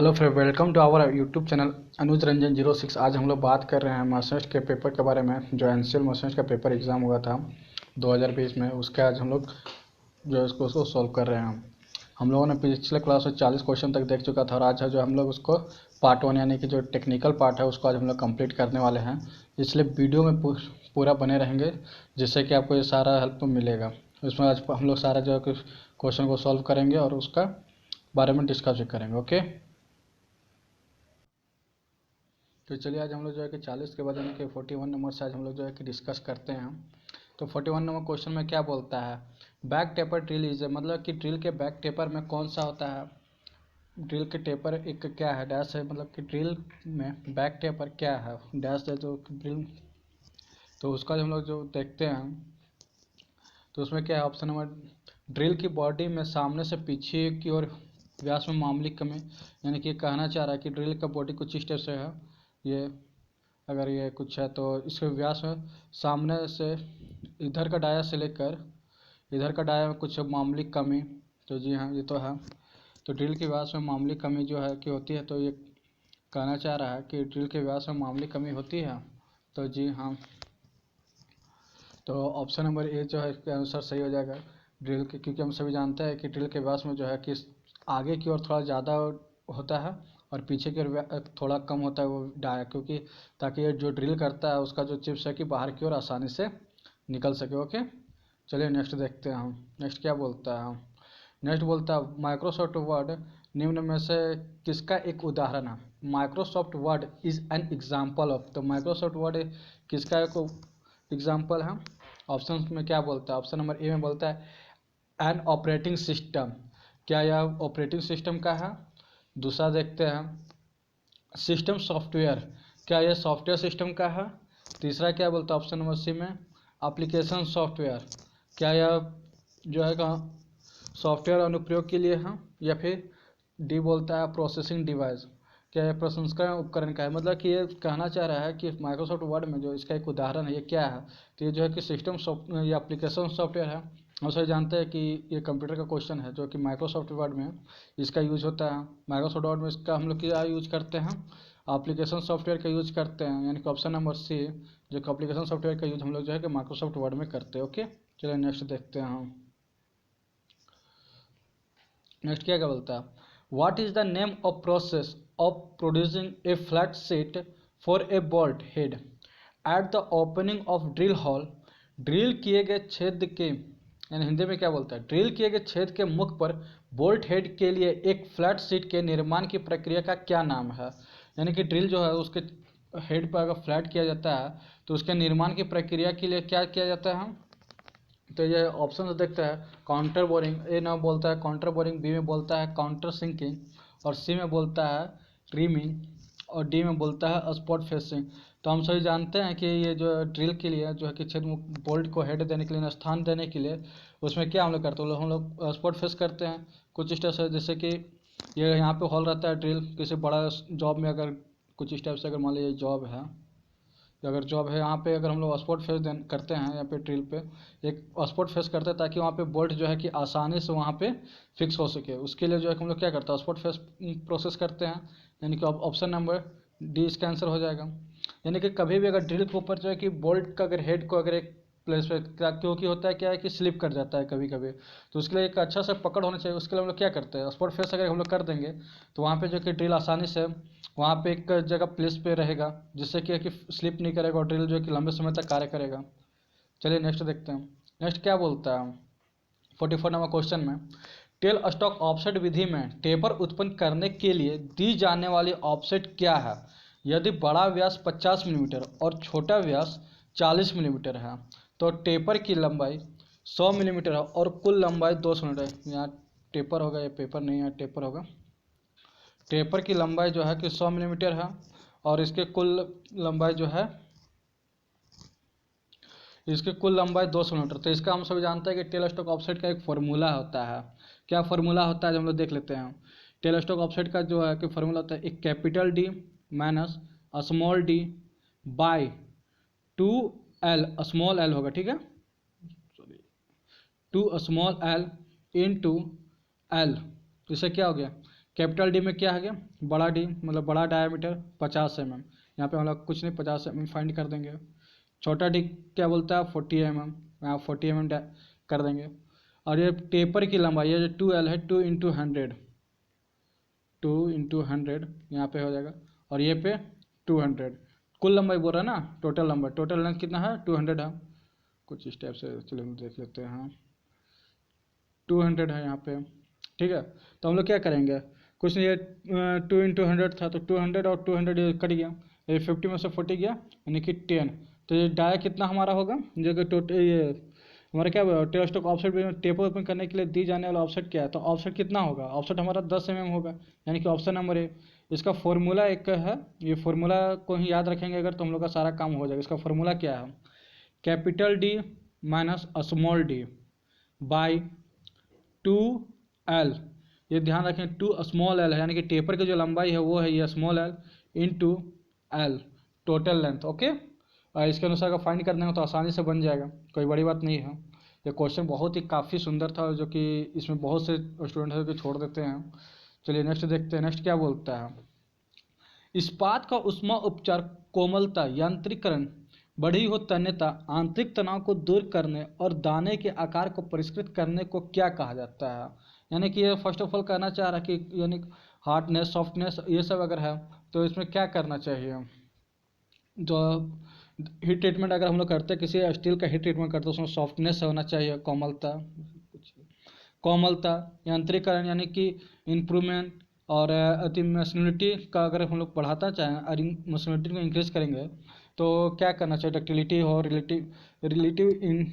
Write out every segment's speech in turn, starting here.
Hello friend, welcome to our YouTube channel Anuj Ranjan 06। आज हम लोग बात कर रहे हैं मास्टर्स के पेपर के बारे में। जो एनसीएल मास्टर्स का पेपर एग्ज़ाम हुआ था 2020 में, उसके आज हम लोग जो है उसको सॉल्व कर रहे हैं। हम लोगों ने पिछले क्लास में 40 क्वेश्चन तक देख चुका था और आज है जो हम लोग उसको पार्ट 1 यानी कि जो टेक्निकल पार्ट है उसको आज हम लोग कंप्लीट करने वाले हैं। इसलिए वीडियो में पूरा बने रहेंगे जिससे कि आपको ये सारा हेल्प मिलेगा। इसमें आज हम लोग सारा जो है क्वेश्चन को सॉल्व करेंगे और उसका बारे में डिस्कस भी करेंगे। ओके, तो चलिए आज हम लोग जो है कि 40 के बाद यानी कि 41 नंबर से आज हम लोग जो है कि डिस्कस करते हैं। तो 41 नंबर क्वेश्चन में क्या बोलता है, बैक टेपर ड्रिल इज, मतलब कि ड्रिल के बैक टेपर में कौन सा होता है। ड्रिल के टेपर एक क्या है, डैश है, मतलब कि ड्रिल में बैक टेपर क्या है, डैश है जो ड्रिल। तो उसका हम लोग जो देखते हैं तो उसमें क्या है, ऑप्शन नंबर ड्रिल की बॉडी में सामने से पीछे की ओर व्यास में मामूली कमी, यानी कि कहना चाह रहा है कि ड्रिल का बॉडी कुछ इस टाइप से है। ये अगर ये कुछ है तो इसके व्यास में सामने से इधर का डाया से लेकर इधर का डाया में कुछ मामूली कमी। तो जी हाँ, ये तो है। तो ड्रिल के व्यास में मामूली कमी जो है कि होती है, तो ये कहना चाह रहा है कि ड्रिल के व्यास में मामूली कमी होती है। तो जी हाँ, तो ऑप्शन नंबर ए जो है इसके अनुसार सही हो जाएगा। ड्रिल के, क्योंकि हम सभी जानते हैं कि ड्रिल के व्यास में जो है कि आगे की ओर थोड़ा ज़्यादा होता है और पीछे की ओर थोड़ा कम होता है वो डाया, क्योंकि ताकि ये जो ड्रिल करता है उसका जो चिप्स है कि बाहर की ओर आसानी से निकल सके। ओके, चलिए नेक्स्ट देखते हैं हम। नेक्स्ट क्या बोलता है, नेक्स्ट बोलता है माइक्रोसॉफ्ट वर्ड निम्न में से किसका एक उदाहरण है। Microsoft word is an example of, तो माइक्रोसॉफ्ट वर्ड किसका एक एग्जाम्पल है। ऑप्शन में क्या बोलता है, ऑप्शन नंबर ए में बोलता है एन ऑपरेटिंग सिस्टम, क्या यह ऑपरेटिंग सिस्टम का है। दूसरा देखते हैं सिस्टम सॉफ्टवेयर, क्या यह सॉफ्टवेयर सिस्टम का है। तीसरा क्या बोलता है, ऑप्शन नंबर सी में एप्लीकेशन सॉफ्टवेयर, क्या यह जो है कहाँ सॉफ्टवेयर अनुप्रयोग के लिए है। या फिर डी बोलता है प्रोसेसिंग डिवाइस, क्या यह प्रसंस्करण उपकरण का है। मतलब कि ये कहना चाह रहा है कि माइक्रोसॉफ्ट वर्ड में जो इसका एक उदाहरण है ये क्या है, तो ये जो है कि सिस्टम या एप्लीकेशन सॉफ्टवेयर है। हम सभी जानते हैं कि ये कंप्यूटर का क्वेश्चन है जो कि माइक्रोसॉफ्ट वर्ड में इसका यूज होता है। माइक्रोसॉफ्ट वर्ड में इसका हम लोग क्या यूज करते हैं, एप्लीकेशन सॉफ्टवेयर का यूज करते हैं, यानी कि ऑप्शन नंबर सी जो कि एप्लीकेशन सॉफ्टवेयर का यूज हम लोग जो है कि माइक्रोसॉफ्ट वर्ड में करते हैं। ओके, चलिए नेक्स्ट देखते हैं हम। नेक्स्ट क्या क्या बोलता है, what is the name of process of producing A flat sheet for a bolt head at the opening of drill hall. Drill किए गए छेद के, यानी हिंदी में क्या बोलता है, ड्रिल किए गए छेद के मुख पर बोल्ट हेड के लिए एक फ्लैट शीट के निर्माण की प्रक्रिया का क्या नाम है। यानी कि ड्रिल जो है उसके हेड पर अगर फ्लैट किया जाता है तो उसके निर्माण की प्रक्रिया के लिए क्या किया जाता है। तो ये ऑप्शन देखते हैं, काउंटर बोरिंग ए में बोलता है काउंटर बोरिंग, बी में बोलता है काउंटर सिंकिंग और सी में बोलता है रीमिंग और डी में बोलता है स्पॉट फेसिंग। तो हम सभी जानते हैं कि ये जो ड्रिल के लिए जो है कि छेद बोल्ट को हेड देने के लिए, स्थान देने के लिए, उसमें क्या हम लोग करते हैं, हम लोग स्पॉट फेस करते हैं कुछ इस टाइप से। जैसे कि ये यहाँ पे हॉल रहता है ड्रिल किसी बड़ा जॉब में, अगर कुछ इस टाइप से अगर मान लीजिए जॉब है, अगर जॉब है यहाँ पे, अगर हम लोग स्पॉट फेस करते हैं यहाँ पे ड्रिल पे एक स्पॉट फेस करते हैं ताकि वहाँ पे बोल्ट जो है कि आसानी से वहाँ पे फिक्स हो सके। उसके लिए जो है कि हम लोग क्या करते हैं, स्पॉट फेस प्रोसेस करते हैं, यानी कि ऑप्शन नंबर डी इसका आंसर हो जाएगा। यानी कि कभी भी अगर ड्रिल के ऊपर जो है कि बोल्ट का अगर हेड को अगर एक प्लेस पे, क्योंकि होता है क्या है कि स्लिप कर जाता है कभी कभी, तो उसके लिए एक अच्छा सा पकड़ होना चाहिए। उसके लिए हम लोग क्या करते हैं, स्पॉट फेस अगर हम लोग कर देंगे तो वहाँ पे जो कि ड्रिल आसानी से वहाँ पे एक जगह प्लेस पे रहेगा, जिससे कि स्लिप नहीं करेगा और ड्रिल जो है कि लंबे समय तक कार्य करेगा। चलिए नेक्स्ट देखते हैं। नेक्स्ट क्या बोलता है 44 नंबर क्वेश्चन में, टेल स्टॉक ऑफसेट विधि में टेपर उत्पन्न करने के लिए दी जाने वाली ऑफसेट क्या है। यदि बड़ा व्यास 50 मिलीमीटर और छोटा व्यास 40 मिलीमीटर है तो टेपर की लंबाई 100 मिलीमीटर है और कुल लंबाई 200 मीटर। यहाँ टेपर होगा, ये पेपर नहीं है, टेपर होगा। टेपर की लंबाई जो है कि 100 मिलीमीटर है और इसके कुल लंबाई 200 मीटर। तो इसका हम सभी जानते हैं कि टेल स्टॉक ऑफसेट का एक फार्मूला होता है। क्या फार्मूला होता है, हम लोग देख लेते हैं। टेल स्टॉक ऑफसेट का जो है कि फार्मूला होता है एक capital D minus small D by 2L, small L होगा, ठीक है, sorry 2 small L into L. तो इससे क्या हो गया, कैपिटल डी में क्या है गया, बड़ा डी मतलब बड़ा डायमीटर 50 mm, यहाँ पे हम लोग कुछ नहीं 50 mm फाइंड कर देंगे। छोटा डी क्या बोलता है 40 mm, यहाँ 40 mm कर देंगे। और ये टेपर की लंबाई ये जो 2L है 2 × 100, 2 × 100 यहाँ पे हो जाएगा, और ये पे 200, कुल लंबाई बोल रहा है ना, टोटल लंबाई, टोटल लेंथ कितना है 200 है। कुछ इस टाइप से चलो देख लेते हैं, हाँ 200 है यहाँ पे, ठीक है। तो हम लोग क्या करेंगे, कुछ नहीं, ये 2 × 100 था तो 200 और 200 ये कट गया, ये 50 में से 40 गया यानी कि 10। तो ये डाया कितना हमारा होगा, जो कि टोटल ये हमारा क्या टेलीस्कोप ऑफसेट टेपर ओपन करने के लिए दी जाने वाला ऑफसेट क्या है, तो ऑफसेट कितना होगा, ऑफसेट हमारा 10 mm होगा, यानी कि ऑप्शन नंबर ए। इसका फॉर्मूला एक है, ये फार्मूला को ही याद रखेंगे अगर तो हम लोग का सारा काम हो जाएगा। इसका फार्मूला क्या है, capital D minus small D by 2L, ये ध्यान रखें 2 स्मॉल एल है, यानी कि टेपर की जो लंबाई है वो है ये small L into L total length, okay. और इसके अनुसार अगर फाइंड कर देंगे तो आसानी से बन जाएगा, कोई बड़ी बात नहीं है। ये क्वेश्चन बहुत ही काफ़ी सुंदर था, जो कि इसमें बहुत से स्टूडेंट है जो छोड़ देते हैं। चलिए नेक्स्ट देखते हैं, नेक्स्ट क्या बोलता है, इस्पात का उष्मा उपचार कोमलता, यांत्रिकरण, बढ़ी हो तन्यता, आंतरिक तनाव को दूर करने और दाने के आकार को परिष्कृत करने को क्या कहा जाता है। यानी कि ये फर्स्ट ऑफ ऑल कहना चाह रहा है कि यानी हार्डनेस सॉफ्टनेस ये सब अगर है तो इसमें क्या करना चाहिए, जो हीट ट्रीटमेंट अगर हम लोग करते हैं, किसी स्टील का हीट ट्रीटमेंट करते हैं उसमें सॉफ्टनेस होना चाहिए, कोमलता, कोमलता, यांत्रिकरण यानी कि इम्प्रूवमेंट, और अति मसलिनिटी का अगर हम लोग बढ़ाता चाहें और मसलिनिटी को इंक्रीज करेंगे तो क्या करना चाहिए, डक्टिलिटी हो, रिलेटिव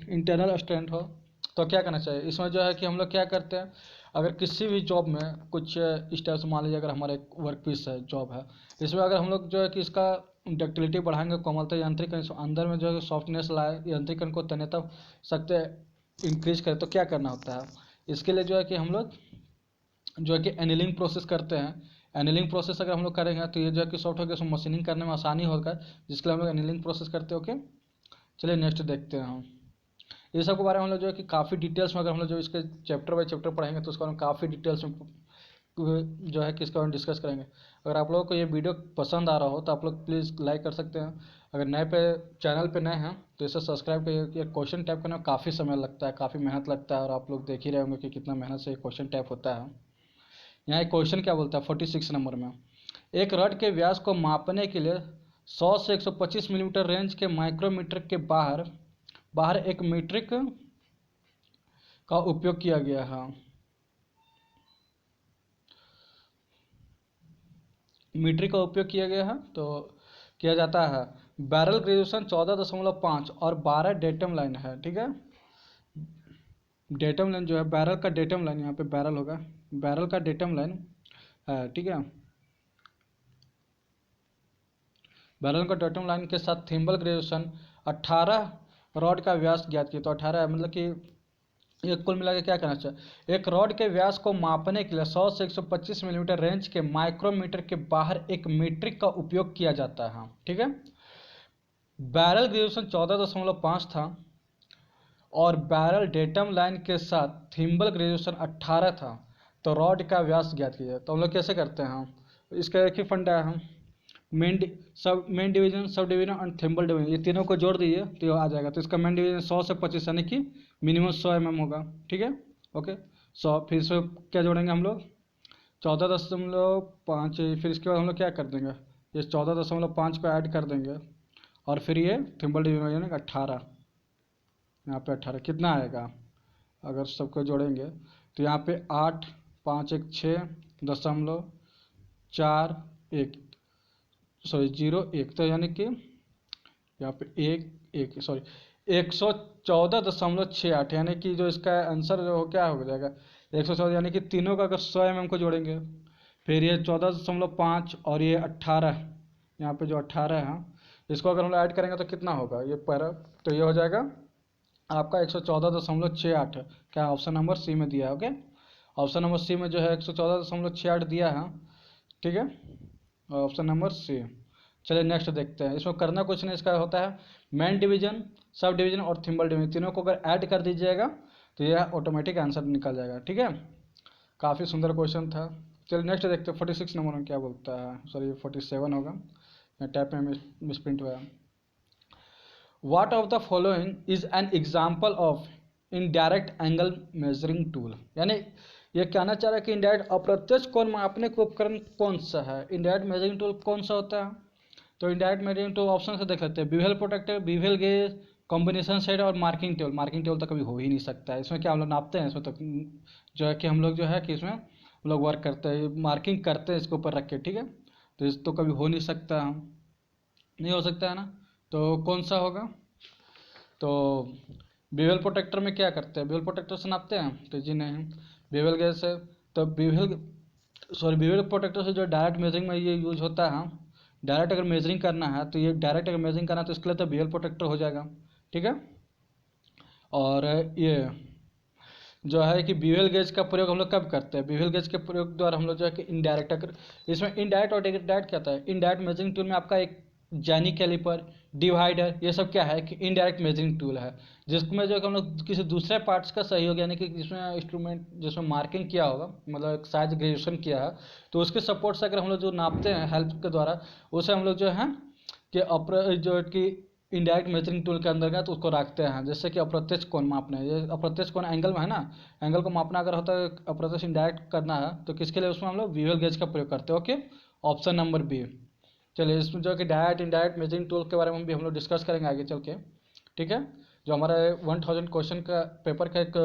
इंटरनल स्ट्रेंथ हो, तो क्या करना चाहिए। इसमें जो है कि हम लोग क्या करते हैं, अगर किसी भी जॉब में कुछ इस टाइप से मान लीजिए अगर हमारा एक वर्क पीस है, जॉब है, इसमें अगर हम लोग जो है कि इसका डक्टिलिटी बढ़ाएंगे, कोमलता, यांत्रिकरण, अंदर में जो है सॉफ्टनेस लाए, यांत्रिकरण को तन्यता सकते इंक्रीज करें, तो क्या करना होता है। इसके लिए जो है कि हम लोग जो है कि एनिलिंग प्रोसेस करते हैं। एनिलिंग प्रोसेस अगर हम लोग करेंगे तो ये जो है कि सॉफ्ट होकर उसमें मशीनिंग करने में आसानी होगा, जिसके लिए हम लोग एनिलिंग प्रोसेस करते हैं, ओके। चलिए नेक्स्ट देखते हैं हम, ये सब के बारे में हम लोग जो है कि काफ़ी डिटेल्स में अगर हम लोग जो इसके चैप्टर बाय चैप्टर पढ़ेंगे तो उसका हम काफ़ी डिटेल्स में जो है कि इसका हम डिस्कस करेंगे। अगर आप लोगों को ये वीडियो पसंद आ रहा हो तो आप लोग प्लीज़ लाइक कर सकते हैं। अगर नए पे चैनल पे नए हैं तो इसे सब्सक्राइब करिए। ये क्वेश्चन टाइप करने में काफ़ी समय लगता है, काफ़ी मेहनत लगता है, और आप लोग देख ही रहे होंगे कि कितना मेहनत से क्वेश्चन टाइप होता है। यहाँ एक क्वेश्चन क्या बोलता है 46 नंबर में, एक रड के व्यास को मापने के लिए 100 से 125 मिलीमीटर रेंज के माइक्रोमीटर के बाहर एक मीट्रिक का उपयोग किया गया है। मीट्रिक का उपयोग किया गया है तो किया जाता है। बैरल ग्रेजुएशन 14.5 और 12 डेटम लाइन है, ठीक है। डेटम लाइन जो है, बैरल का डेटम लाइन, यहाँ पे बैरल होगा, बैरल का डेटम लाइन है, ठीक है। बैरल का डेटम लाइन के साथ थिम्बल ग्रेजुएशन 18 रॉड का व्यास ज्ञात किया, तो 18 मतलब कि ये कुल मिला के क्या करना चाहिए, एक रॉड के व्यास को मापने के लिए 100 से 125 मिलीमीटर रेंज के माइक्रोमीटर के बाहर एक मीट्रिक का उपयोग किया जाता है, ठीक है। बैरल ग्रेजुएशन 14.5 था और बैरल डेटम लाइन के साथ थिम्बल ग्रेजुएशन 18 था, तो रॉड का व्यास ज्ञात किया। तो हम लोग कैसे करते हैं, इसका एक ही फंडा है, हम मेन डिवीजन, सब डिवीजन और थिम्बल डिवीजन, ये तीनों को जोड़ दीजिए तो ये आ जाएगा। तो इसका मेन डिवीजन 100 से 25 यानी कि मिनिमम 100 mm होगा, ठीक है, ओके। 100 फिर इसमें क्या जोड़ेंगे हम लोग 14.5, फिर इसके बाद हम लोग क्या कर देंगे, ये 14.5 को ऐड कर देंगे, और फिर ये थिम्बल डिवीजन यानी 18, यहाँ पे 18 कितना आएगा, अगर सबको जोड़ेंगे तो यहाँ पे 8, 5, 1, 6.41 सॉरी 0, 1, तो यानी कि यहाँ पे 114.68, यानी कि जो इसका आंसर जो क्या हो जाएगा 114, यानी कि तीनों का अगर 100 mm को जोड़ेंगे, फिर ये 14.5 और ये 18, यहाँ पे जो 18 है इसको अगर हम लोग ऐड करेंगे तो कितना होगा ये पर, तो ये हो जाएगा आपका 114.68, क्या ऑप्शन नंबर सी में दिया है, ओके। ऑप्शन नंबर सी में जो है 114.68 दिया है, ठीक है, ऑप्शन नंबर सी। चलिए नेक्स्ट देखते हैं, इसमें करना कुछ नहीं, इसका होता है मेन डिवीजन, सब डिवीजन और थिम्बल डिवीजन, तीनों को अगर ऐड कर दीजिएगा तो यह ऑटोमेटिक आंसर निकल जाएगा, ठीक है। काफ़ी सुंदर क्वेश्चन था। चलिए नेक्स्ट देखते हैं 46 नंबर में क्या बोलता है, सॉरी 47 होगा, टैप में मिसप्रिंट हुआ है। What of the following is an example of indirect angle measuring tool? यानी ये कहना चाह रहा है कि इनडायरेक्ट अप्रत्यक्ष कोण मापने का उपकरण कौन सा है, इनडायरेक्ट मेजरिंग टूल कौन सा होता है। तो इनडायरेक्ट मेजरिंग टूल ऑप्शन से देख लेते हैं, bevel protractor, bevel gauge, combination set और मार्किंग टेबल। मार्किंग टेबल तो कभी हो ही नहीं सकता है, इसमें क्या हम लोग नापते हैं, इसमें तो जो है कि हम लोग जो है कि इसमें हम लोग वर्क करते हैं, मार्किंग करते हैं इसके ऊपर रख के, ठीक है। तो इस तो कभी हो नहीं सकता, नहीं हो सकता है ना। तो कौन सा होगा, तो बिवेल प्रोटेक्टर में क्या करते हैं, बिवेल प्रोटेक्टर से नापते हैं, तो जी नहीं। बिवेल गेज से, तो बिवेल प्रोटेक्टर से जो डायरेक्ट मेजरिंग में ये यूज होता है, डायरेक्ट अगर मेजरिंग करना है तो ये डायरेक्ट अगर मेजरिंग करना है तो इसके लिए तो बिवेल प्रोटेक्टर हो जाएगा, ठीक है। और ये जो है कि बिवेल गेज का प्रयोग हम लोग कब करते हैं, बिवेल गेज के प्रयोग द्वारा हम लोग जो है कि इनडायरेक्ट, अगर इसमें इनडायरेक्ट और डायरेक्ट क्या होता है, इनडायरेक्ट मेजरिंग टूल में आपका एक जैनी कैलिपर, डिवाइडर, ये सब क्या है कि इनडायरेक्ट मेजरिंग टूल है, जिसमें जो हम लोग किसी दूसरे पार्ट्स का सहयोग, यानी कि जिसमें इंस्ट्रूमेंट जिसमें मार्किंग किया होगा, मतलब साइज ग्रेजुएशन किया है, तो उसके सपोर्ट से अगर हम लोग जो नापते हैं हेल्प के द्वारा, उसे हम लोग जो है कि जो कि इनडायरेक्ट मेजरिंग टूल के अंदर गया तो उसको रखते हैं। जैसे कि अप्रत्यक्ष कोण मापना है, ये अप्रत्यक्ष कोण एंगल में है ना, एंगल को मापना अगर होता है, अप्रत्यक्ष इनडायरेक्ट करना है तो किसके लिए उसमें हम लोग बिवेल गेज का प्रयोग करते हैं। Okay, option number B. चलिए इसमें जो कि डायरेक्ट इनडायरेक्ट मेजरिंग टूल के बारे में भी हम लोग डिस्कस करेंगे आगे चल के, ठीक है। जो हमारा 1000 क्वेश्चन का पेपर का एक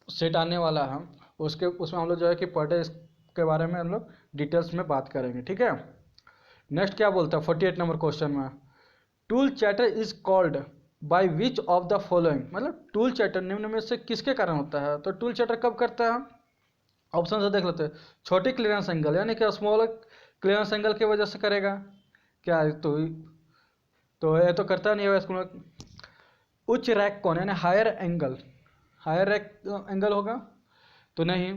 सेट आने वाला है, उसमें हम लोग जो है कि पर डे इसके बारे में हम लोग डिटेल्स में बात करेंगे, ठीक है। नेक्स्ट क्या बोलता है 48 नंबर क्वेश्चन में, tool chatter is called by which of the following, मतलब टूल चैटर निम्न में से किसके कारण होता है। तो टूल चैटर कब करता है, ऑप्शन से देख लेते हैं, छोटी क्लियरेंस एंगल यानी कि स्मॉल क्लियरेंस एंगल की वजह से करेगा क्या, तो ये तो करता नहीं है इसको। उच्च रैक कौन यानी higher angle, higher rake angle होगा तो नहीं।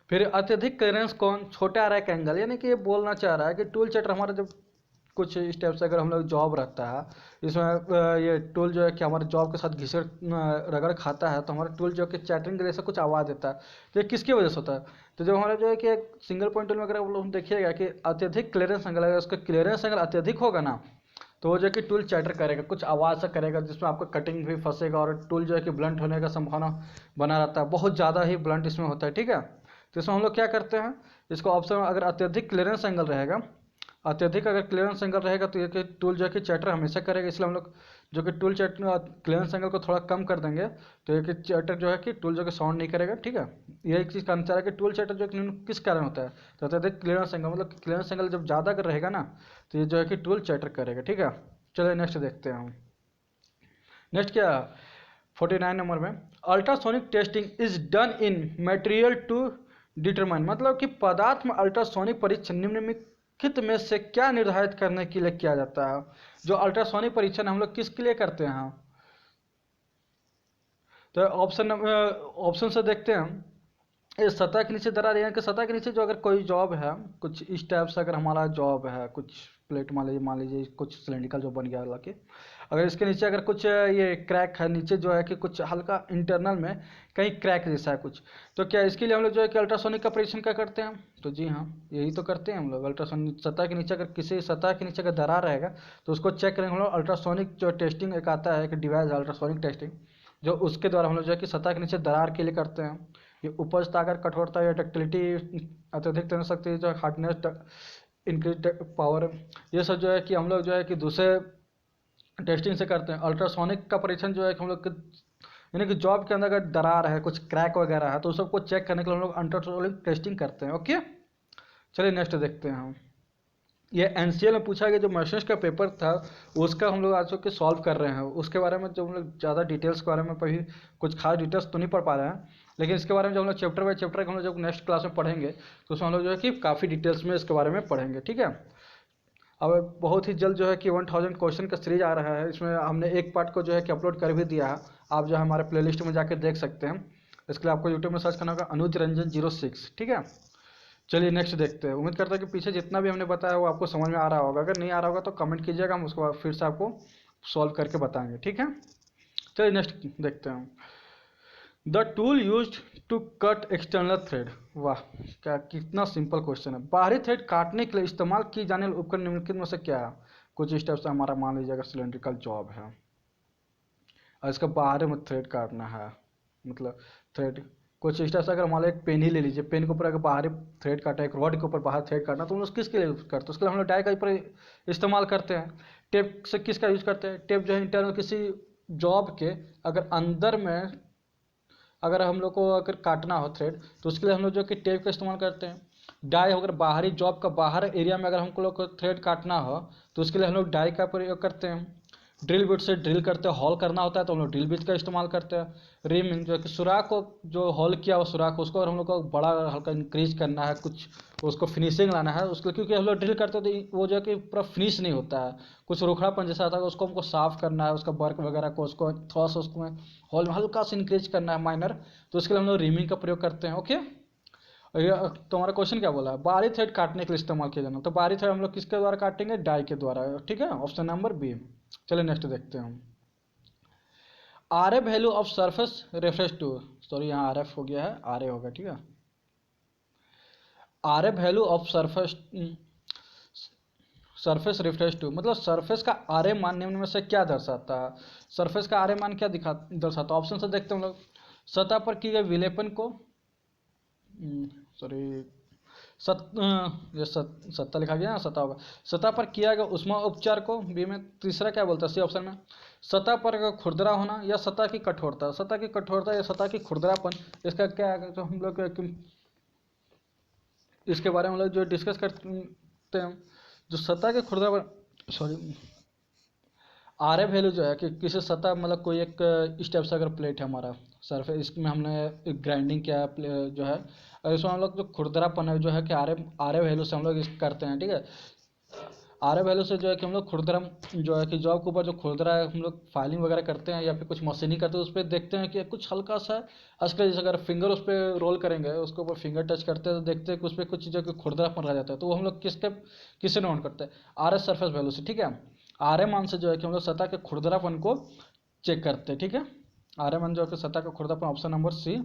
फिर अत्यधिक क्लियरेंस कौन, छोटा रैक एंगल, यानी कि ये बोलना चाह रहा है कि टूल चैटर हमारा जब कुछ स्टेप्स अगर हम लोग जॉब रहता है, इसमें ये टूल जो है कि हमारे जॉब के साथ घिसड़ रगड़ खाता है, तो हमारा टूल जो है कि चैटरिंग के जैसे कुछ आवाज़ देता है, तो ये किसकी वजह से होता है। तो जब हमारा जो है कि एक सिंगल पॉइंट टूल में अगर हम देखिएगा कि अत्यधिक क्लियरेंस एंगल, अगर उसका क्लियरेंस एंगल अत्यधिक होगा ना, तो वो जो है कि टूल चैटर करेगा, कुछ आवाज़ से करेगा, जिसमें आपका कटिंग भी फंसेगा और टूल जो है कि ब्लंट होने का संभावना बना रहता है, बहुत ज़्यादा ही ब्लंट इसमें होता है, ठीक है। तो इसमें हम लोग क्या करते हैं, इसको ऑप्शन अगर अत्यधिक क्लियरेंस एंगल रहेगा, अत्यधिक अगर क्लियरेंस एंगल रहेगा तो ये कि टूल जो है कि चैटर हमेशा करेगा, इसलिए हम लोग जो कि टूल चैटर क्लियरेंस एंगल को थोड़ा कम कर देंगे, तो ये कि चैटर जो है कि टूल जो कि साउंड नहीं करेगा, ठीक है। ये एक चीज़ का अंतर है कि टूल चैटर जो कि किस कारण होता है, तो अत्यधिक क्लियरेंस एंगल, मतलब क्लियरेंस एंगल जब ज़्यादा अगर रहेगा ना, तो ये जो है कि टूल चैटर करेगा, ठीक है। चलिए नेक्स्ट देखते हैं हम, नेक्स्ट क्या 49 नंबर में, ultrasonic testing is done in material to determine, मतलब कि पदार्थ में अल्ट्रासोनिक परीक्षण निम्नलिखित में से क्या निर्धारित करने के लिए किया जाता है। जो अल्ट्रासोनिक परीक्षण हम लोग किसके लिए करते हैं, तो ऑप्शन से देखते हैं हम, इस सतह के नीचे दरार, यानी कि सतह के नीचे जो अगर कोई जॉब है, कुछ इस टाइप से अगर हमारा जॉब है, कुछ प्लेट मान लीजिए कुछ सिलेंड्रिकल जो बन गया हालांकि, अगर इसके नीचे अगर कुछ ये क्रैक है नीचे जो है कि कुछ हल्का इंटरनल में कहीं क्रैक जैसा है कुछ, तो क्या इसके लिए हम लोग जो है कि अल्ट्रासोनिक का परीक्षण क्या करते हैं, तो जी हाँ यही तो करते हैं हम लोग। अल्ट्रासोनिक सतह के नीचे अगर किसी सतह के नीचे अगर दरार रहेगा तो उसको चेक करेंगे हम लोग, अल्ट्रासोनिक जो टेस्टिंग एक आता है, एक डिवाइस है अल्ट्रासोनिक टेस्टिंग, जो उसके द्वारा हम लोग जो है कि सतह के नीचे दरार के लिए करते हैं। ये उपज ताकत, कठोरता या डक्टिलिटी, अत्यधिक तन शक्ति, जो हार्डनेस, इंक्रीज पावर, ये सब जो है कि हम लोग जो है कि दूसरे टेस्टिंग से करते हैं। अल्ट्रासोनिक का परीक्षण जो है कि हम लोग यानी कि जॉब के अंदर अगर दरार है, कुछ क्रैक वगैरह है, तो उस सबको चेक करने के लिए हम लोग अल्ट्रासोनिक टेस्टिंग करते हैं। ओके, चलिए नेक्स्ट देखते हैं हम, ये एनसीएल में पूछा गया जो मशीन्स का पेपर था, उसका हम लोग आज के सॉल्व कर रहे हैं। उसके बारे में जो हम लोग ज़्यादा डिटेल्स के बारे में कभी कुछ खास डिटेल्स तो नहीं पढ़ पा रहे हैं, लेकिन इसके बारे में जब हम लोग चैप्टर बाय चैप्टर हम लोग जब नेक्स्ट क्लास में पढ़ेंगे तो उसमें हम लोग जो है कि काफ़ी डिटेल्स में इसके बारे में पढ़ेंगे, ठीक है। अब बहुत ही जल्द जो है कि 1000 क्वेश्चन का सीरीज आ रहा है, इसमें हमने एक पार्ट को जो है कि अपलोड कर भी दिया है, आप जो है हमारे प्लेलिस्ट में जाकर देख सकते हैं। इसके लिए आपको यूट्यूब में सर्च करना होगा अनुज रंजन 06, ठीक है। चलिए नेक्स्ट देखते हैं, उम्मीद करता है कि पीछे जितना भी हमने बताया वो आपको समझ में आ रहा होगा, अगर नहीं आ रहा होगा तो कमेंट कीजिएगा, हम उसको फिर से आपको सॉल्व करके बताएंगे, ठीक है। चलिए नेक्स्ट देखते हैं, the tool use to cut external thread. वाह, क्या कितना सिंपल क्वेश्चन है। बाहरी थ्रेड काटने के लिए इस्तेमाल की जाने वाले उपकरण निम्नलिखित में से क्या है? कुछ इस टाइप से हमारा मान लीजिए अगर सिलेंड्रिकल जॉब है और इसका बाहर में थ्रेड काटना है, मतलब थ्रेड कुछ इस टाइप से, अगर हमारा एक पेन ही ले लीजिए, पेन के ऊपर अगर बाहर थ्रेड काटा है, एक रॉड के ऊपर बाहर थ्रेड काटना, तो हम लोग किसके लिए यूज करते हैं? उसके लिए हम लोग डाई का ऊपर इस्तेमाल करते हैं। टेप से किसका यूज करते हैं? टेप जो है इंटरनल किसी जॉब के अगर अंदर में अगर हम लोग को अगर काटना हो थ्रेड, तो उसके लिए हम लोग जो कि टेप का इस्तेमाल करते हैं। डाई अगर बाहरी जॉब का बाहर एरिया में अगर हमको लोग को थ्रेड काटना हो, तो उसके लिए हम लोग डाई का प्रयोग करते हैं। ड्रिल बिट से ड्रिल करते हैं, हॉल करना होता है तो हम लोग ड्रिल बिट का इस्तेमाल करते हैं। रिमिंग जो कि सुराख को जो हॉल किया हुआ सुराख, उसको अगर हम लोग को बड़ा हल्का इंक्रीज करना है, कुछ उसको फिनिशिंग लाना है उसके, क्योंकि हम लोग ड्रिल करते हैं तो वो जो है कि पूरा फिनिश नहीं होता है, कुछ रुखड़ापन जैसा आता है, उसको हमको साफ करना है, उसका वर्क वगैरह को उसको थोड़ा सा उसको हॉल में हल्का सा इंक्रीज करना है माइनर, तो उसके लिए हम लोग रिमिंग का प्रयोग करते हैं। ओके, तुम्हारा क्वेश्चन क्या बोला? बाहरी थ्रेड काटने के लिए इस्तेमाल किया जाना, तो बाहरी थ्रेड हम लोग किसके द्वारा काटेंगे? डाई के द्वारा। ठीक है, ऑप्शन नंबर बी। चलिए नेक्स्ट देखते हैं हम। R A value of surface reference to, sorry यहाँ आर एफ हो गया है, आर ए होगा, ठीक है। R A value of surface surface reference to मतलब सरफेस का आर ए मान निम्न में से क्या दर्शाता है? सरफेस का आर ए मान क्या दर्शाता है? ऑप्शन से देखते हैं हम लोग। सतह पर की गई विलेपन को, सॉरी ये सत्ता लिखा गया ना, सतह होगा। सतह पर किया गया उष्मा उपचार को, बी में। तीसरा क्या बोलता है सी ऑप्शन में? सतह पर का खुरदरा होना या सतह की कठोरता? सतह की कठोरता या सतह की खुरदरापन, इसका क्या है? तो हम लोग इसके बारे में हम लोग जो डिस्कस करते हैं, जो सतह के खुरदरापन, सॉरी आर एफ वैल्यू जो है कि किसी सतह मतलब कोई एक स्टेप से अगर प्लेट है हमारा सरफेस, इसमें हमने एक ग्राइंडिंग किया जो है, और इसमें हम लोग जो खुरदरापन है जो है कि आर एफ वैल्यू से हम लोग करते हैं, ठीक है। आर एफ वैल्यू से जो है कि हम लोग खुरदरा जो है कि जॉब के ऊपर जो खुरदरा है हम लोग फाइलिंग वगैरह करते हैं या फिर कुछ मशीनिंग करते हैं, उस पर देखते हैं कि कुछ हल्का सा अस्कर, जैसे अगर फिंगर उस पर रोल करेंगे, उसके ऊपर फिंगर टच करते हैं तो देखते हैं कि उस पर कुछ चीज़ों की खुरदरापन रह जाता है, तो वो हम लोग किससे नोट करते हैं? आर एस सरफेस वैल्यू से, ठीक है। आर एम मान से जो है कि हम लोग सतह के खुरदरापन को चेक करते हैं, ठीक है। आर एम मान जो है कि सतह का खुरदरापन, ऑप्शन नंबर सी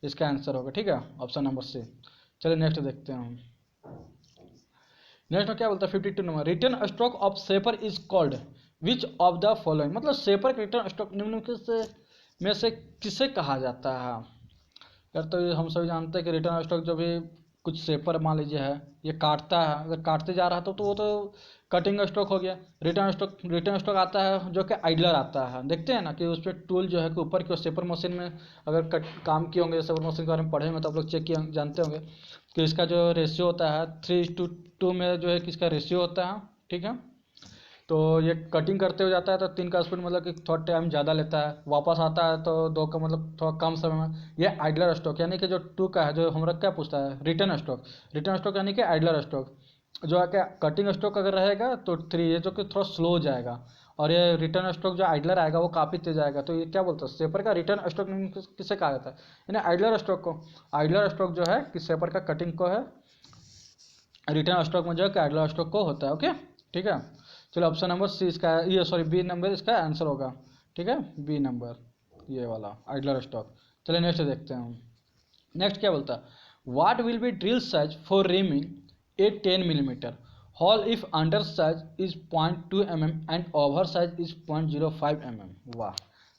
इसका आंसर होगा, ठीक है, ऑप्शन नंबर सी। चलिए नेक्स्ट देखते हैं हम। नेक्स्ट में क्या बोलता है 52 number, return stroke of shaper is called which of the following मतलब सेपर का रिटर्न स्ट्रोक निम्नलिखित में से किसे कहा जाता है? यार तो ये हम सभी जानते हैं कि रिटर्न स्ट्रोक जो भी कुछ सेपर मान लीजिए है, ये काटता है, अगर काटते जा रहा है तो वो तो कटिंग स्ट्रोक हो गया। रिटर्न स्ट्रोक आता है जो कि आइडलर आता है, देखते हैं ना कि उस पर टूल जो है कि ऊपर की सेपर मशीन में अगर काम किए होंगे, सेपर मशीन के बारे में पढ़े होंगे तो आप लोग चेक किए जानते होंगे कि इसका जो रेशियो होता है 3:2 में जो है कि इसका रेशियो होता है, ठीक है। तो ये कटिंग करते हुए जाता है तो 3 का स्पीड मतलब कि थोड़ा टाइम ज़्यादा लेता है, वापस आता है तो 2 का मतलब थोड़ा कम समय में। ये आइडलर स्टॉक यानी कि जो 2 का है, जो हमारा क्या पूछता है रिटर्न स्टॉक, रिटर्न स्टॉक यानी कि आइडलर स्टॉक। जो है क्या कटिंग स्टॉक अगर रहेगा तो 3, ये जो कि थोड़ा स्लो हो जाएगा, और ये रिटर्न स्टॉक जो आइडलर आएगा वो काफ़ी तेज आएगा। तो ये क्या बोलता है सेपर का रिटर्न स्टॉक किसे कहा जाता है? यानी आइडलर स्टॉक को। आइडलर स्टॉक जो है कि सेपर का कटिंग को है, रिटर्न स्टॉक में जो है कि आइडलर स्टॉक को होता है। ओके, ठीक है। चलो ऑप्शन नंबर सी इसका, ये सॉरी बी नंबर इसका आंसर होगा, ठीक है, बी नंबर ये वाला आइडलर स्टॉक। चलिए नेक्स्ट देखते हैं हम। नेक्स्ट क्या बोलता है, what will be drill size for rhyming A 10 millimetre hall if under size is 0.2 mm and over size is 0.05 mm। वाह,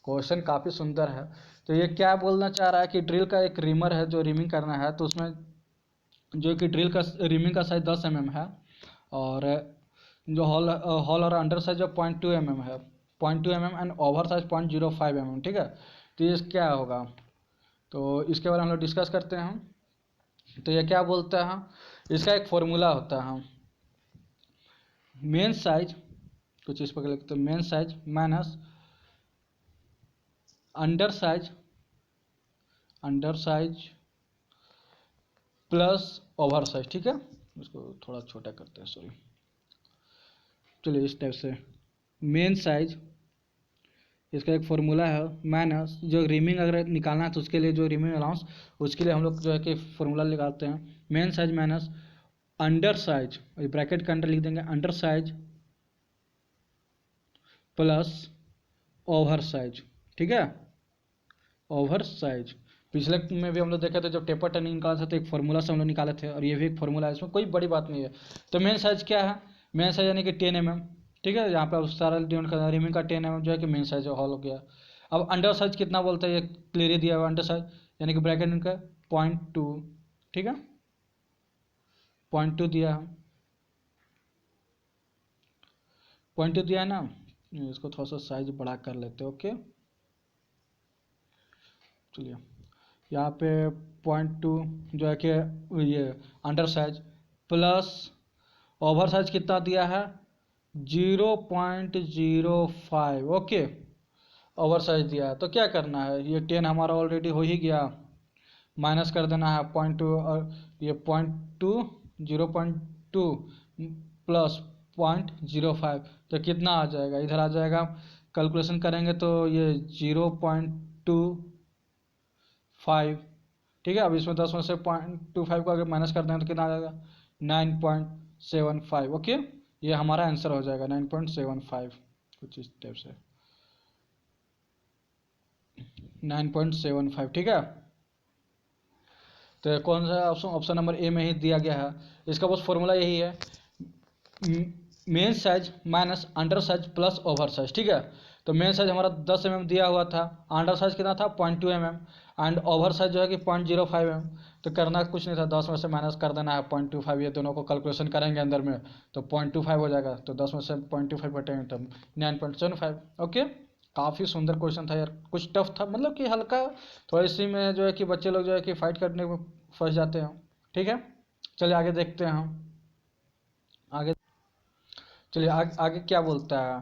क्वेश्चन काफ़ी सुंदर है। तो ये क्या बोलना चाह रहा है कि ड्रिल का एक रिमर है जो रिमिंग करना है, तो उसमें जो कि ड्रिल का रिमिंग का साइज 10 mm है, और जो हॉल और अंडर साइज जो 0.2 mm है, 0.2 mm and over size 0.05 mm, ठीक है। तो ये क्या होगा, तो इसके बारे में हम लोग डिस्कस करते हैं हम। तो ये क्या बोलता है, इसका एक फॉर्मूला होता है, मेन साइज कुछ इस पर लिखते हैं, main size minus under size plus over size, ठीक है। इसको थोड़ा छोटा करते हैं, सॉरी। चलिए इस टाइप से मेन साइज, इसका एक फॉर्मूला है, माइनस जो रिमिंग अगर निकालना है तो उसके लिए जो रिमिंग अलाउंस, उसके लिए हम लोग जो है कि फॉर्मूला निकालते हैं, main size minus under size, bracket के अंडर लिख देंगे under size plus over size, ठीक है, ओवर साइज। पिछले में भी हम लोग देखे थे जब टेपर टर्निंग निकाला था तो एक फार्मूला से हम लोग निकाले थे, और ये भी एक फार्मूला है, इसमें कोई बड़ी बात नहीं है। तो मेन साइज क्या है, मेन साइज यानी कि 10 mm, ठीक है। यहाँ पे अब सारा डिनोट कर रिमिंग का 10 mm जो है कि मेन साइज हॉल हो गया। अब अंडर साइज कितना बोलता है, ये क्लियर ही दिया हुआ अंडर साइज यानी कि ब्रैकेट इनका 0.2, ठीक है, 0.2 दिया है, 0.2 दिया है ना। इसको थोड़ा सा साइज बड़ा कर लेते हैं, ओके। चलिए यहाँ पे 0.2 जो है कि ये under size plus over size कितना दिया है 0.05, ओके। ओवर साइज दिया है तो क्या करना है, ये 10 हमारा ऑलरेडी हो ही गया, माइनस कर देना है 0.2, और ये 0.2 0.2 प्लस 0.05 तो कितना आ जाएगा, इधर आ जाएगा, कैलकुलेशन करेंगे तो ये 0.25, ठीक है। अब इसमें 10 में से 0.25 को अगर माइनस कर देंगे तो कितना आ जाएगा 9.75, ओके। ये हमारा आंसर हो जाएगा 9.75, कुछ इस टाइप से 9.75, ठीक है। तो कौन सा ऑप्शन, ऑप्शन नंबर ए में ही दिया गया है। इसका बस फॉर्मूला यही है, main size minus under size plus over size, ठीक है। तो मेन साइज हमारा 10 mm दिया हुआ था, अंडर साइज कितना था 0.2 mm, एंड ओवर साइज जो है कि 0.05 mm। तो करना कुछ नहीं था, 10 में से माइनस कर देना है 0.25, ये दोनों को कैलकुलेशन करेंगे अंदर में तो 0.25 हो जाएगा, तो 10 में से 0.25 बटेंगे तो 9.75, ओके। काफ़ी सुंदर क्वेश्चन था यार, कुछ टफ था, मतलब कि हल्का थोड़ा इसी में जो है कि बच्चे लोग जो है कि फाइट करने में फंस जाते हैं, ठीक है। चलिए आगे देखते हैं हम, आगे चलिए आगे क्या बोलता है।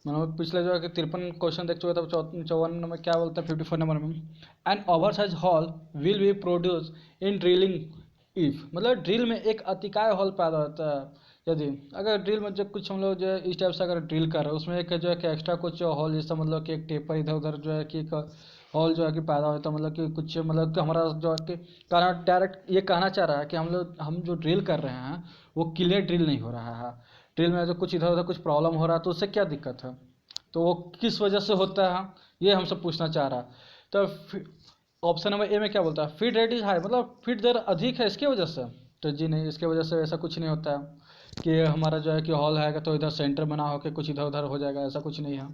मतलब पिछले जो है कि 53 क्वेश्चन देख चुके थे, 54 नंबर क्या बोलता है, 54 नंबर में an oversize hole will be produce in drilling if, मतलब ड्रिल में एक अतिकाय हॉल पैदा होता है यदि, अगर ड्रिल में जो कुछ हम लोग जो है इस टाइप से अगर ड्रिल कर रहे हैं उसमें एक जो है कि एक्स्ट्रा कुछ हॉल जैसा, मतलब कि एक टेपर इधर उधर जो है कि एक हॉल जो है कि पैदा होता है, मतलब कि कुछ मतलब कि हमारा जो है कि कहना डायरेक्ट ये कहना चाह रहा है कि हम जो ड्रिल कर रहे हैं वो क्लियर ड्रिल नहीं हो रहा है, ड्रिल में जो कुछ इधर उधर कुछ प्रॉब्लम हो रहा है तो उससे क्या दिक्कत है, तो वो किस वजह से होता है ये हमसे पूछना चाह रहा है। तो ऑप्शन नंबर ए में क्या बोलता है, फीड रेट इज हाई, मतलब फीड दर अधिक है इसके वजह से, तो जी नहीं, इसके वजह से ऐसा कुछ नहीं होता है कि हमारा जो है कि हॉल है तो इधर सेंटर बना होकर कुछ इधर उधर हो जाएगा, ऐसा कुछ नहीं है,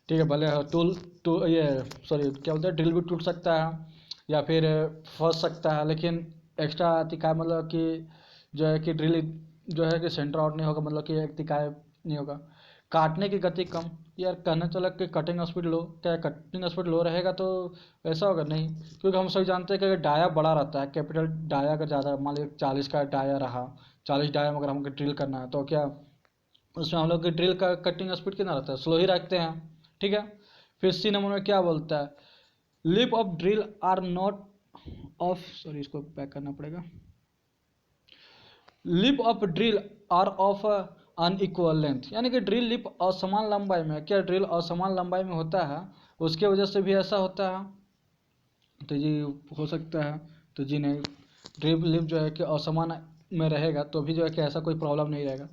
ठीक है। भले टूल टू ये सॉरी क्या बोलते हैं, ड्रिल भी टूट सकता है या फिर फंस सकता है, लेकिन एक्स्ट्रा अतिकाय मतलब कि जो है कि ड्रिल जो है कि सेंटर आउट नहीं होगा, मतलब कि अतिकाय नहीं होगा। काटने की गति कम, यार कहना चला कि कटिंग स्पीड लो, क्या कटिंग स्पीड लो रहेगा तो ऐसा होगा नहीं, क्योंकि हम सभी जानते हैं कि अगर डाया बड़ा रहता है, कैपिटल डाया अगर ज़्यादा मान लीजिए 40 का डाया रहा, 40 डाया में अगर हमको ड्रिल करना है तो क्या उसमें हम लोग की ड्रिल का कटिंग स्पीड कितना रहता है, स्लो ही रखते हैं, ठीक है। फिर सी नंबर में क्या बोलता है, lip of drill are not of, sorry इसको बैक करना पड़ेगा, lip of drill are of unequal length, यानी कि ड्रिल लिप असमान लंबाई में, क्या ड्रिल असमान लंबाई में होता है उसके वजह से भी ऐसा होता है, तो जी हो सकता है, तो जी नहीं, ड्रिल लिप जो है कि असमान में रहेगा तो भी जो है कि ऐसा कोई प्रॉब्लम नहीं रहेगा,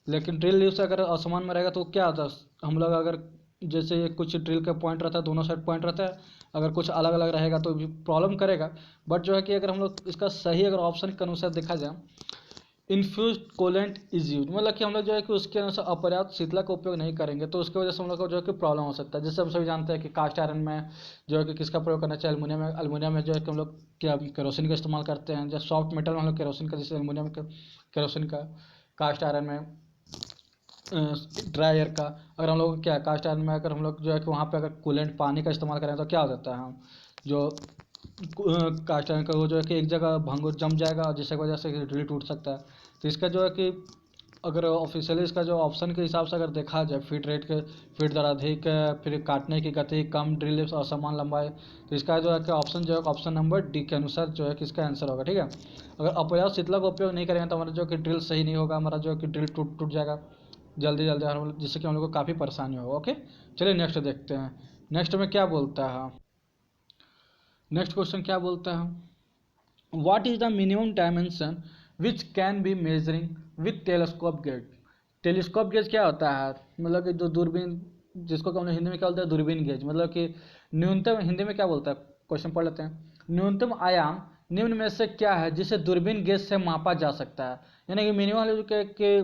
लेकिन ड्रिल लिप से अगर असमान में रहेगा तो क्या होता है, हम लोग अगर जैसे कुछ ड्रिल का पॉइंट रहता है, दोनों साइड पॉइंट रहता है, अगर कुछ अलग अलग रहेगा तो भी प्रॉब्लम करेगा, बट जो है कि अगर हम लोग इसका सही अगर ऑप्शन के अनुसार देखा जाए, इन्फ्यूज कोलेंट इज यूज, मतलब कि हम लोग जो है कि उसके अनुसार अपर्याप्त शीतला का उपयोग नहीं करेंगे तो उसकी वजह से हम लोग को जो है कि प्रॉब्लम हो सकता है। जैसे हम सभी जानते हैं कि कास्ट आयरन में जो है कि किसका प्रयोग करना चाहिए, एल्युमिनियम में, एल्युमिनियम में जो है कि हम लोग क्या केरोसिन का इस्तेमाल करते हैं, जब सॉफ्ट मेटल में हम लोग केरोसिन का, जैसे एल्युमिनियम का केरोसिन का, कास्ट आयरन में ड्राई एयर का, अगर हम लोग क्या कास्ट आयरन में अगर हम लोग जो है कि वहाँ पे अगर कूलेंट पानी का इस्तेमाल करें तो क्या हो जाता है, हम जो कास्ट आयरन का वो जो है कि एक जगह भंग जम जाएगा जिसकी वजह से ड्रिल टूट सकता है। तो इसका जो है कि अगर ऑफिशियली इसका जो ऑप्शन के हिसाब से अगर देखा जाए, फीट रेट के फीट दर अधिक, फिर काटने की गति कम, ड्रिल लिप्स असमान लंबाई, तो इसका जो है कि ऑप्शन जो है ऑप्शन नंबर डी के अनुसार जो है कि इसका आंसर होगा, ठीक है। अगर अपर्याप्त शीतला का उपयोग नहीं करेंगे तो हमारा जो कि ड्रिल सही नहीं होगा, हमारा जो कि ड्रिल टूट टूट जाएगा जल्दी जल्दी, जिससे कि हम लोग को काफ़ी परेशानी होगा, ओके। चलिए नेक्स्ट देखते हैं, नेक्स्ट में क्या बोलता है, नेक्स्ट क्वेश्चन क्या बोलता है, what is the minimum dimension which can be measuring with telescope gauge, telescope gauge क्या होता है, मतलब कि जो दूरबीन, जिसको हम हिंदी में क्या बोलते हैं दूरबीन गेज, मतलब कि न्यूनतम हिंदी में क्या बोलता है, क्वेश्चन पढ़ लेते हैं, न्यूनतम आयाम निम्न में से क्या है जिसे दूरबीन गेज से मापा जा सकता है? यानी कि मिनिमम के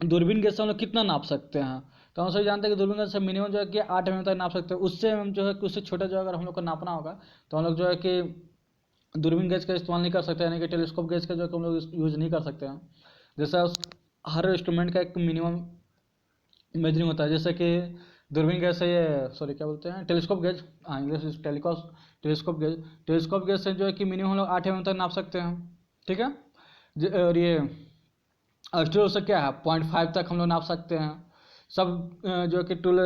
दूरबीन गेज से हम लोग कितना नाप सकते हैं? तो हम सभी जानते हैं कि दूरबीन गेज से मिनिमम जो है कि 8 mm तक नाप सकते हैं। उससे हम जो है कि उससे छोटा जो अगर हम लोग को नापना होगा तो हम लोग जो है कि दूरबीन गेज का इस्तेमाल नहीं कर सकते, यानी कि टेलीस्कोप गेज का जो हम लोग यूज़ नहीं कर सकते हैं। जैसा हर इंस्ट्रूमेंट का एक मिनिमम मेजरिंग होता है, जैसे कि दूरबीन गेज से ये सॉरी क्या बोलते हैं टेलीस्कोप गेज, हाँ इंग्लिश टेलीस्कोप गेज से जो है कि मिनिमम हम लोग 8 mm तक नाप सकते हैं। ठीक है। और ये अस्ट्रो से क्या है 0.5 तक हम लोग नाप सकते हैं। सब जो कि टूल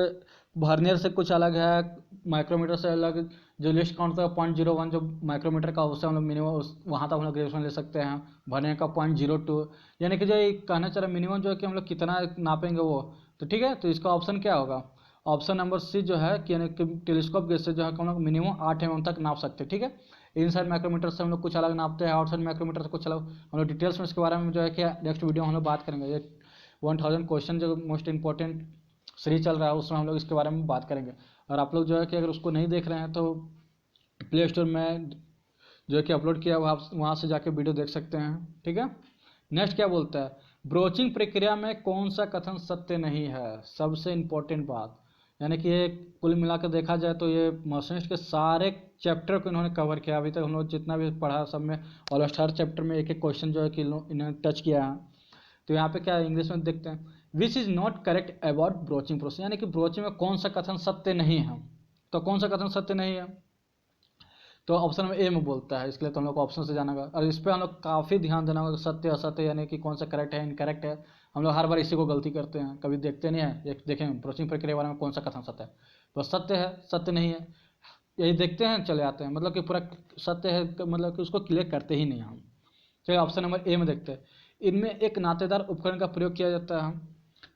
वर्नियर से कुछ अलग है, माइक्रोमीटर से अलग। जो लिस्ट काउंट का 0.01 जो माइक्रोमीटर का, उससे हम लोग मिनिमम वहाँ तक हम लोग ग्रेजुएशन ले सकते हैं। वर्नियर का 0.02, यानी कि जो ये कहना चाह रहा मिनिमम जो है कि हम लोग कितना नापेंगे वो। तो ठीक है, तो इसका ऑप्शन क्या होगा? ऑप्शन नंबर सी जो है कि यानी कि टेलीस्कोप गेज से जो है हम लोग मिनिमम 8 mm तक नाप सकते हैं। ठीक है। इनसाइड माइक्रोमीटर से हम लोग कुछ अलग नापते हैं, आउटसाइड माइक्रोमीटर से कुछ अलग। हम लोग डिटेल्स में इसके बारे में जो है कि नेक्स्ट वीडियो हम लोग बात करेंगे। ये 1000 क्वेश्चन जो मोस्ट इंपॉर्टेंट सीरीज चल रहा है उसमें हम लोग इसके बारे में बात करेंगे। और आप लोग जो है कि अगर उसको नहीं देख रहे हैं तो प्ले स्टोर में जो है कि अपलोड किया हुआ, आप वहाँ से जाके वीडियो देख सकते हैं। ठीक है। नेक्स्ट क्या बोलता है? ब्रोचिंग प्रक्रिया में कौन सा कथन सत्य नहीं है? सबसे इंपॉर्टेंट बात, यानी कि ये कुल मिलाकर देखा जाए तो ये मशीनिस्ट के सारे चैप्टर को इन्होंने कवर किया। अभी तक हम लोग जितना भी पढ़ा सब में ऑलमोस्ट हर चैप्टर में एक एक क्वेश्चन जो है कि इन्होंने टच किया है। तो यहाँ पे क्या इंग्लिश में देखते हैं, which is not correct about broaching process, यानी कि ब्रोचिंग में कौन सा कथन सत्य नहीं है। तो कौन सा कथन सत्य नहीं है? तो ऑप्शन नंबर ए में बोलता है। इसके लिए तो हम लोग को ऑप्शन से जाना होगा, और इस पर हम लोग काफ़ी ध्यान देना होगा, सत्य असत्य, यानी कि कौन सा करेक्ट है इनकरेक्ट है। हम लोग हर बार इसी को गलती करते हैं, कभी देखते नहीं है। देखें ब्रोचिंग प्रक्रिया के बारे में कौन सा कथन सत्य है, तो सत्य है सत्य नहीं है, यही देखते हैं चले आते हैं। मतलब कि पूरा सत्य है, मतलब कि उसको क्लियर करते ही नहीं हम। चलिए ऑप्शन नंबर ए में देखते हैं। इनमें एक नातेदार उपकरण का प्रयोग किया जाता है,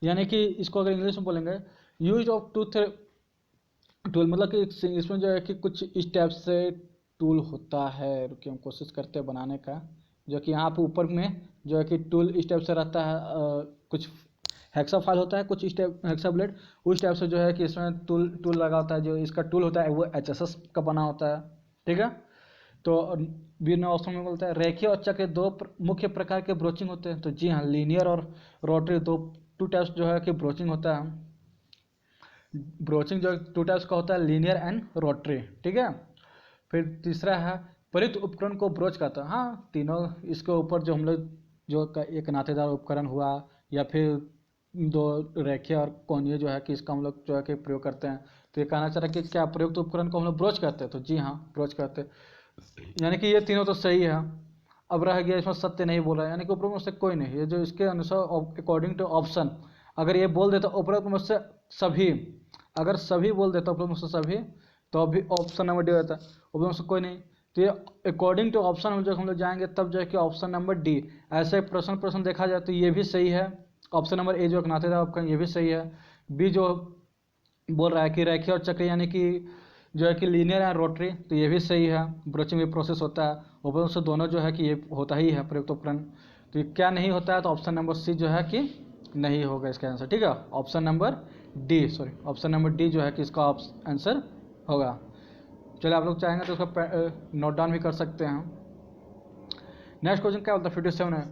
यानी कि इसको अगर इंग्लिश में बोलेंगे यूज ऑफ टूथ टूल, मतलब कि इसमें जो है कि कुछ इस टाइप से टूल होता है। रुकिए हम कोशिश करते हैं बनाने का, जो कि यहाँ पे ऊपर में जो है कि टूल इस टाइप से रहता है। कुछ हेक्सा फाइल होता है, कुछ इस टाइप हेक्सा ब्लेड, उस टाइप से जो है कि इसमें टूल टूल लगा होता है। जो इसका टूल होता है वो HSS का बना होता है। ठीक है। तो बी ने ऑप्शन में बोलता है रेखीय और चक्र दो मुख्य प्रकार के ब्रोचिंग होते हैं। तो जी हाँ, लीनियर और रोटरी टू टाइप्स जो है कि ब्रोचिंग होता है। ब्रोचिंग जो टू टाइप्स का होता है, लीनियर एंड रोटरी। ठीक है। फिर तीसरा है परित उपकरण को ब्रोच कहता है। हाँ, तीनों इसके ऊपर जो हम लोग जो एक नातेदार उपकरण हुआ, या फिर दो रेखीय और कोणीय जो है कि इसका हम लोग जो है कि प्रयोग करते हैं। तो ये कहना चाह रहा है कि क्या प्रयुक्त उपकरण को हम लोग ब्रोच कहते हैं? तो जी हाँ, ब्रोच कहते हैं, यानी कि ये तीनों तो सही है। अब रह गया इसमें सत्य नहीं बोल रहा है, यानी कि उपरोक्त में से कोई नहीं। ये जो इसके अनुसार अकॉर्डिंग टू ऑप्शन, अगर ये बोल देता उपरोक्त में से सभी, अगर सभी बोल देता उपरोक्त में से सभी, तो अभी ऑप्शन नंबर डी होता है। उपरोक्त में से कोई नहीं, तो ये अकॉर्डिंग टू ऑप्शन में जो हम लोग जाएंगे तब जो है कि ऑप्शन नंबर डी। ऐसे प्रश्न देखा जाए तो ये भी सही है। ऑप्शन नंबर ए जो एक नातेदार उपकरण, ये भी सही है। बी जो बोल रहा है कि रेखीय और चक्र, यानी कि जो है कि लीनियर एंड रोटरी, तो ये भी सही है। ब्रोचिंग में प्रोसेस होता है, ऊपर से दोनों जो है कि ये होता ही है प्रयुक्त उपकरण। तो ये क्या नहीं होता है? तो ऑप्शन नंबर सी जो है कि नहीं होगा इसका आंसर। ठीक है, option number D, sorry option number D जो है कि इसका आंसर होगा। चलिए आप लोग चाहेंगे तो उसका नोट डाउन भी कर सकते हैं। नेक्स्ट क्वेश्चन क्या बोलता है 57 है,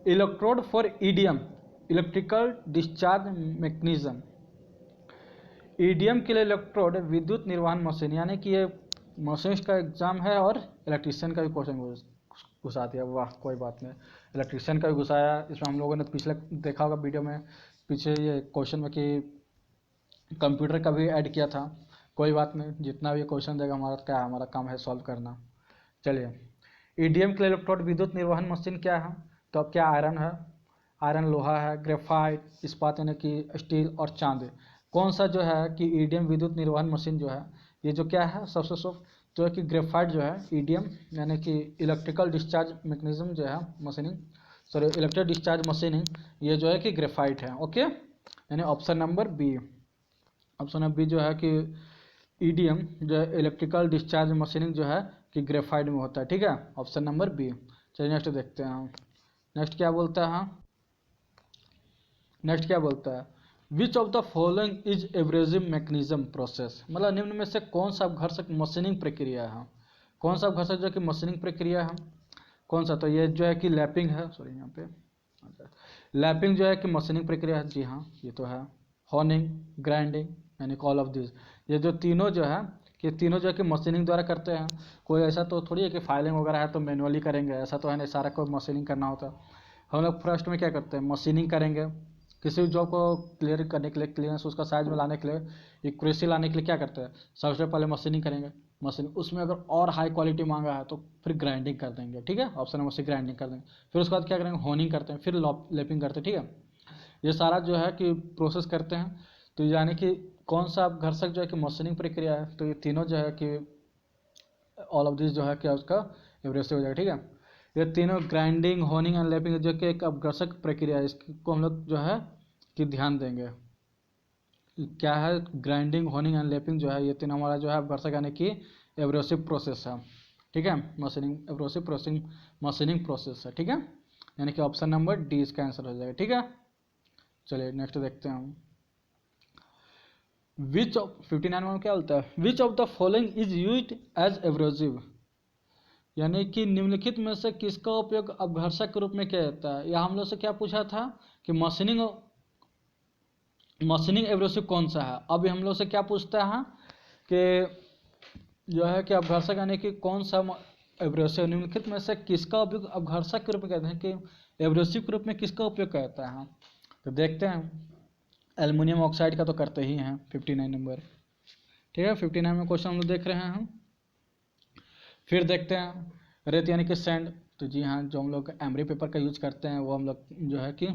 electrode for EDM electrical discharge mechanism. EDM के लिए इलेक्ट्रोड विद्युत निर्वहन मशीन, यानी कि ये मशीनिस्ट का एग्जाम है और इलेक्ट्रीशियन का भी क्वेश्चन घुसा दिया। वाह, कोई बात नहीं, इलेक्ट्रीशियन का भी घुसाया। इसमें हम लोगों ने पिछले देखा होगा वीडियो में पीछे ये क्वेश्चन में कि कंप्यूटर का भी ऐड किया था। कोई बात नहीं, जितना भी क्वेश्चन देगा हमारा क्या है, हमारा काम है सॉल्व करना। चलिए, ईडीएम के लिए इलेक्ट्रोड विद्युत निर्वहन मशीन क्या है? तो अब क्या आयरन है, आयरन लोहा है, ग्रेफाइट इस्पात यानी कि स्टील, और चांदी। कौन सा जो है कि ईडीएम विद्युत निर्वहन मशीन जो है, ये जो क्या है सबसे सॉफ्ट जो है कि ग्रेफाइट जो है ईडीएम, यानी कि इलेक्ट्रिकल डिस्चार्ज मैकेनिज्म जो है machining, sorry electric discharge machining, ये जो है कि ग्रेफाइट है। ओके, यानी option number B, option number B जो है कि ईडीएम जो है इलेक्ट्रिकल डिस्चार्ज मशीनिंग जो है कि ग्रेफाइट में होता है। ठीक है, ऑप्शन नंबर बी। चलिए नेक्स्ट देखते हैं हम। नेक्स्ट क्या बोलता है? नेक्स्ट क्या बोलता है, which of the following is abrasive mechanism process, मतलब निम्न में से कौन सा घर्षक मशीनिंग प्रक्रिया है? कौन सा घर्षक जो है कि मशीनिंग प्रक्रिया है, कौन सा, तो ये जो है कि लैपिंग है, सॉरी यहाँ पे लैपिंग जो है कि मशीनिंग प्रक्रिया है, जी हाँ ये तो है। हॉर्निंग, ग्राइंडिंग, यानी ऑल ऑफ दिस, ये जो तीनों जो है कि तीनों जो है कि मशीनिंग द्वारा करते हैं। कोई ऐसा तो थोड़ी है कि फाइलिंग वगैरह है तो मैनुअली करेंगे, ऐसा तो है नहीं, सारा को मशीनिंग करना होता है। हम लोग फर्स्ट में क्या करते हैं, मशीनिंग करेंगे। किसी भी जॉब को क्लियर करने के लिए, क्लियरेंस उसका साइज में लाने के लिए, एक्यूरेसी लाने के लिए क्या करते हैं, सबसे पहले मशीनिंग करेंगे। मशीन उसमें अगर और हाई क्वालिटी मांगा है तो फिर ग्राइंडिंग कर देंगे, ठीक है, ऑप्शन नंबर सी ग्राइंडिंग कर देंगे। फिर उसके बाद क्या करेंगे, होनिंग करते हैं, फिर लेपिंग करते हैं, ठीक है। ये सारा जो है कि प्रोसेस करते हैं। तो यानी कि कौन सा घर्षक जो है कि मशीनिंग प्रक्रिया है, तो ये तीनों जो है कि ऑल ऑफ दिस जो है क्या उसका एब्रेसिव हो जाएगा, ठीक है। ये तीनों ग्राइंडिंग, होनिंग एंड लैपिंग जो कि एक अपघर्षक प्रक्रिया है, इसको हम लोग जो है कि ध्यान देंगे। क्या है, ग्राइंडिंग, होनिंग एंड लैपिंग जो है ये तीन हमारा जो है अपघर्षक यानी कि एब्रेसिव प्रोसेस है, ठीक है। Machining abrasive processing machining process है, ठीक है। यानी कि ऑप्शन नंबर डी इसका आंसर हो जाएगा, ठीक है। चलिए नेक्स्ट देखते हैं हम। विच ऑफ 59 में क्या बोलता है, which of the following is used as abrasive, यानी कि निम्नलिखित में से किसका उपयोग अपघर्षक के रूप में किया जाता है। या हम लोग से क्या पूछा था कि मशीनिंग एब्रेसिव कौन सा है। अब हम लोग से क्या पूछता है कि जो है कि अपघर्षक यानी कि कौन सा एब्रेसिव, निम्नलिखित में से किसका उपयोग अपघर्षक के रूप में कहते हैं, कि एब्रेसिव के रूप में किसका उपयोग करता है। तो देखते हैं, एल्युमिनियम ऑक्साइड का तो करते ही हैं 59 नंबर, ठीक है। 59 में क्वेश्चन हम लोग देख रहे हैं। फिर देखते हैं रेत यानी कि सैंड, तो जी हाँ जो हम लोग एमरी पेपर का यूज करते हैं वो हम लोग जो है कि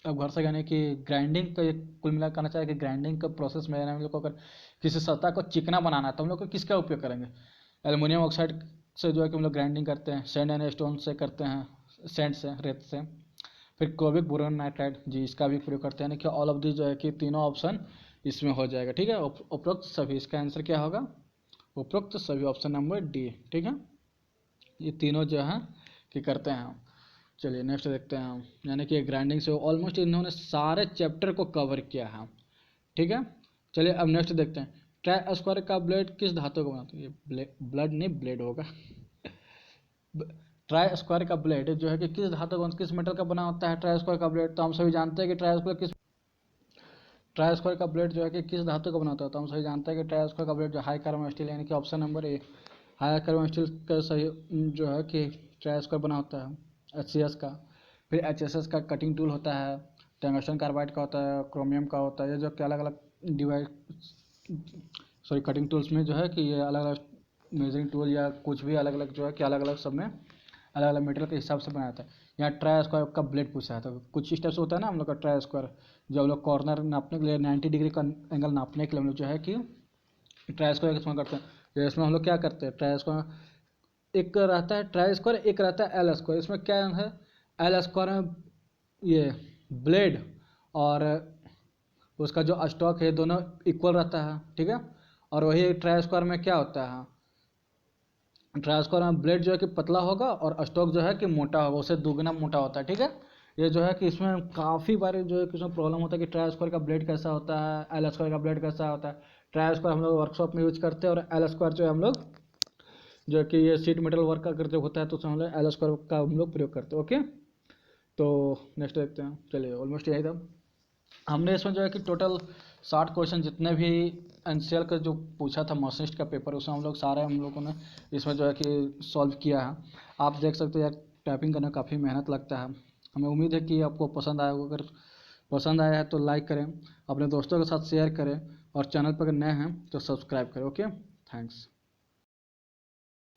अपघर्षक यानी कि ग्राइंडिंग का, कुल मिला कहना चाहिए कि ग्राइंडिंग का प्रोसेस में हम लोग को अगर किसी सतह को चिकना बनाना है तो हम लोग को किसका उपयोग करेंगे, एल्युमिनियम ऑक्साइड से जो है कि हम लोग ग्राइंडिंग करते हैं, सैंड एंड स्टोन से करते हैं, सैंड से, रेत से। फिर क्लोविक बोरोन नाइट्राइड, जी इसका भी प्रयोग करते हैं, यानी कि ऑल ऑफ दिस जो है कि तीनों ऑप्शन इसमें हो जाएगा, ठीक है। उपरोक्त सभी, इसका आंसर क्या होगा, उपरोक्त सभी, ऑप्शन नंबर डी, ठीक है। ये तीनों जो है कि करते हैं। चलिए नेक्स्ट देखते हैं हम, यानी कि ग्राइंडिंग से ऑलमोस्ट इन्होंने सारे चैप्टर को कवर किया है, ठीक है। चलिए अब नेक्स्ट देखते हैं, ट्राई स्क्वायर का ब्लेड किस धातु का बनाते हैं, ये ब्लड नहीं ब्लेड होगा ट्राई स्क्वायर का ब्लेड जो है कि किस धातु का, किस मेटल का बना होता है ट्राई स्क्वायर का ब्लेड। तो हम सभी जानते हैं कि ट्राई स्क्वायर का ब्लेड जो है कि किस धातु का बनाता है। तो हम सही जानते हैं कि ट्राई स्क्वायर का ब्लेड जो हाई कार्बन स्टील, यानी कि option number A, high carbon steel का सही जो है कि ट्राई स्क्वायर बना होता है HCS का। फिर HSS का कटिंग टूल होता है, टंगस्टन कार्बाइड का होता है, क्रोमियम का होता है। ये जो कि अलग अलग डिवाइस, सॉरी कटिंग टूल्स में जो है कि ये अलग अलग मेजरिंग टूल या कुछ भी अलग अलग जो है कि अलग अलग सब में अलग अलग मेटेरियल के हिसाब से बनाया था। यहाँ ट्राई स्क्वायर का ब्लेड पूछा है, तो कुछ स्टेप्स होता है ना हम लोग का ट्राई स्क्वायर, जो हम लोग कॉर्नर नापने के लिए 90 डिग्री का एंगल नापने के लिए हम लोग जो है कि ट्राई स्क्वायर इसमें करते हैं। तो इसमें हम लोग क्या करते हैं, ट्राई स्क्वायर एक रहता है ट्राई स्क्वायर, एक रहता है एल स्क्वायर। इसमें क्या है, एल स्क्वायर में ये ब्लेड और उसका जो स्टॉक है दोनों इक्वल रहता है, ठीक है। और वही ट्राई स्क्वायर में क्या होता है, ट्राई स्क्वायर में ब्लेड जो है कि पतला होगा और स्टॉक जो है कि मोटा होगा, उससे दुगना मोटा होता है, ठीक है। ये जो है कि इसमें काफ़ी बार जो है कि इसमें प्रॉब्लम होता है कि ट्राई स्क्वायर का ब्लेड कैसा होता है, एल स्क्वायर का ब्लेड कैसा होता है। ट्राई स्क्वायर हम लोग वर्कशॉप में यूज करते हैं, और एल स्क्वायर जो है हम लोग जो है कि ये सीट मेटल वर्क का करते होता है तो उसमें हम लोग एल स्क्वायर का हम लोग प्रयोग करते हैं, ओके। तो नेक्स्ट देखते हैं, चलिए ऑलमोस्ट यही था। हमने इसमें जो है कि टोटल 60 क्वेश्चन जितने भी एनसीएल का जो पूछा था मॉसिस्ट का पेपर, उसमें हम लोग सारे हम लोगों ने इसमें जो है कि सॉल्व किया है। आप देख सकते हो यार, टाइपिंग करने में काफ़ी मेहनत लगता है। हमें उम्मीद है कि आपको पसंद आया होगा। अगर पसंद आया है तो लाइक करें, अपने दोस्तों के साथ शेयर करें, और चैनल पर अगर नए हैं तो सब्सक्राइब करें, ओके। थैंक्स।